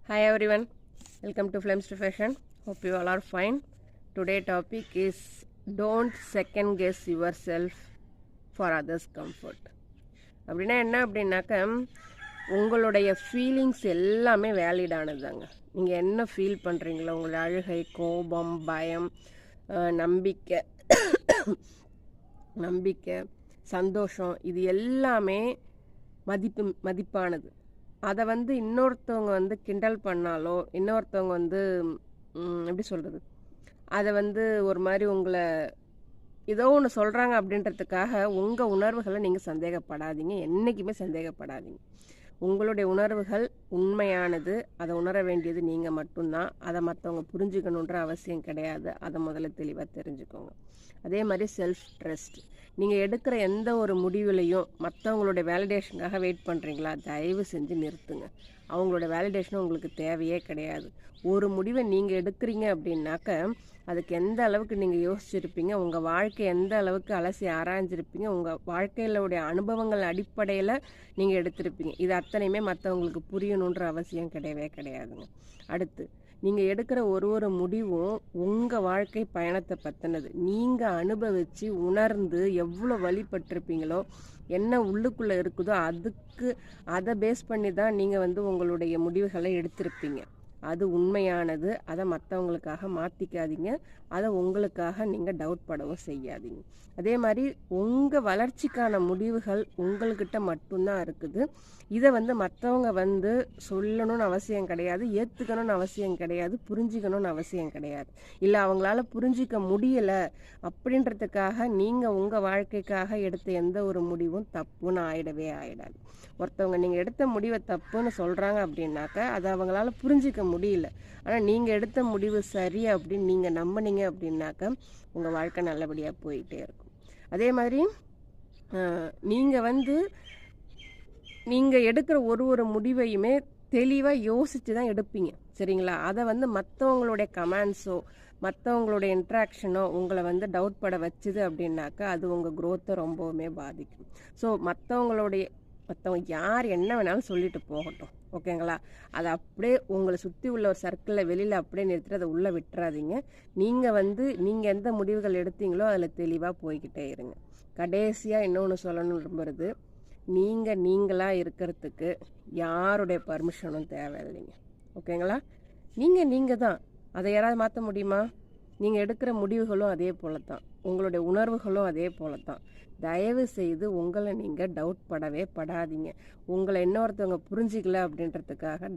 Hi everyone, welcome to Flames to Fashion. Hope you all are fine. Today topic is don't second guess yourself for others comfort. அப்படின்னா என்ன அப்படின்னாக்க உங்களுடைய feelings எல்லாமே வேலிடானது தாங்க. நீங்கள் என்ன ஃபீல் பண்ணுறீங்களோ உங்களோட அழுகை, கோபம், பயம், நம்பிக்கை நம்பிக்கை சந்தோஷம் இது எல்லாமே மதிப்பானது. அதை இன்னொருத்தவங்க கிண்டல் பண்ணாலோ இன்னொருத்தவங்க எப்படி சொல்கிறது, அதை ஒரு மாதிரி உங்களை ஏதோ ஒன்று சொல்கிறாங்க அப்படின்றதுக்காக உங்கள் உணர்வுகளை நீங்கள் சந்தேகப்படாதீங்க. என்றைக்குமே சந்தேகப்படாதீங்க. உங்களுடைய உணர்வுகள் உண்மையானது. அதை உணர வேண்டியது நீங்கள் மட்டும்தான். அதை மற்றவங்க புரிஞ்சுக்கணுன்ற அவசியம் கிடையாது. அதை முதல்ல தெளிவாக தெரிஞ்சுக்கோங்க. அதே மாதிரி செல்ஃப் ட்ரஸ்ட். நீங்கள் எடுக்கிற எந்த ஒரு முடிவுலையும் மற்றவங்களுடைய வேலிடேஷனுக்காக வெயிட் பண்ணுறீங்களா, தயவு செஞ்சு நிறுத்துங்க. அவங்களோட வேலிடேஷனும் உங்களுக்கு தேவையே கிடையாது. ஒரு முடிவை நீங்கள் எடுக்கிறீங்க அப்படின்னாக்க அதுக்கு எந்த அளவுக்கு நீங்கள் யோசிச்சிருப்பீங்க, உங்கள் வாழ்க்கை எந்த அளவுக்கு அலசி ஆராய்ஞ்சிருப்பீங்க, உங்கள் வாழ்க்கையிலுடைய அனுபவங்கள் அடிப்படையில் நீங்கள் எடுத்திருப்பீங்க. இது அத்தனையுமே மற்றவங்களுக்கு புரியணுன்ற அவசியம் கிடையவே கிடையாதுங்க. அடுத்து, நீங்கள் எடுக்கிற ஒரு முடிவும் உங்கள் வாழ்க்கை பயணத்தை பற்றினது. நீங்கள் அனுபவித்து உணர்ந்து எவ்வளோ வழிபட்டிருப்பீங்களோ, என்ன உள்ளுக்குள்ளே இருக்குதோ அதை பேஸ் பண்ணி தான் நீங்கள் உங்களுடைய முடிவுகளை எடுத்திருப்பீங்க. அது உண்மையானது. அதை மற்றவங்களுக்காக மாற்றிக்காதீங்க. அதை உங்களுக்காக நீங்கள் டவுட் படவும் செய்யாதீங்க. அதே மாதிரி உங்கள் வளர்ச்சிக்கான முடிவுகள் உங்கள்கிட்ட மட்டும்தான் இருக்குது. இதை மற்றவங்க சொல்லணும்னு அவசியம் கிடையாது, ஏற்றுக்கணும்னு அவசியம் கிடையாது, புரிஞ்சிக்கணும்னு அவசியம் கிடையாது. இல்லை அவங்களால புரிஞ்சிக்க முடியலை அப்படின்றதுக்காக நீங்கள் உங்கள் வாழ்க்கைக்காக எடுத்த எந்த ஒரு முடிவும் தப்புன்னு ஆயிடாது. ஒருத்தவங்க நீங்கள் எடுத்த முடிவை தப்புன்னு சொல்கிறாங்க அப்படின்னாக்க அதை அவங்களால புரிஞ்சிக்க முடியல. ஆனால் நீங்கள் எடுத்த முடிவு சரி அப்படின்னு நீங்கள் நம்பினீங்க அப்படின்னாக்க உங்கள் வாழ்க்கை நல்லபடியாக போயிட்டே இருக்கும். அதே மாதிரி நீங்கள் எடுக்கிற ஒரு முடிவையுமே தெளிவாக யோசித்து தான் எடுப்பீங்க, சரிங்களா? அதை மற்றவங்களுடைய கமெண்ட்ஸோ மற்றவங்களுடைய இன்ட்ராக்ஷனோ உங்களை டவுட் பட வச்சுது அப்படின்னாக்கா அது உங்கள் க்ரோத்தை ரொம்பவுமே பாதிக்கும். ஸோ மற்றவங்க யார் என்ன வேணாலும் சொல்லிட்டு போகட்டும், ஓகேங்களா? அதை அப்படியே உங்களை சுற்றி உள்ள ஒரு சர்க்கிளில் வெளியில் அப்படியே நிறுத்திட்டு அதை உள்ளே விட்டுறாதீங்க. நீங்கள் எந்த முடிவுகள் எடுத்தீங்களோ அதில் தெளிவாக போய்கிட்டே இருங்க. கடைசியாக இன்னொன்று சொல்லணும் விரும்புகிறது, நீங்களாக இருக்கிறதுக்கு யாருடைய பர்மிஷனும் தேவையில்லைங்க, ஓகேங்களா? நீங்கள் தான். அதை யாராவது மாற்ற முடியுமா? நீங்கள் எடுக்கிற முடிவுகளும் அதே போல தான், உங்களுடைய உணர்வுகளும் அதே போல தான். தயவு செய்து உங்களை நீங்கள் டவுட் படவே படாதீங்க. உங்களை இன்னொருத்தவங்க புரிஞ்சிக்கல அப்படின்றதுக்காக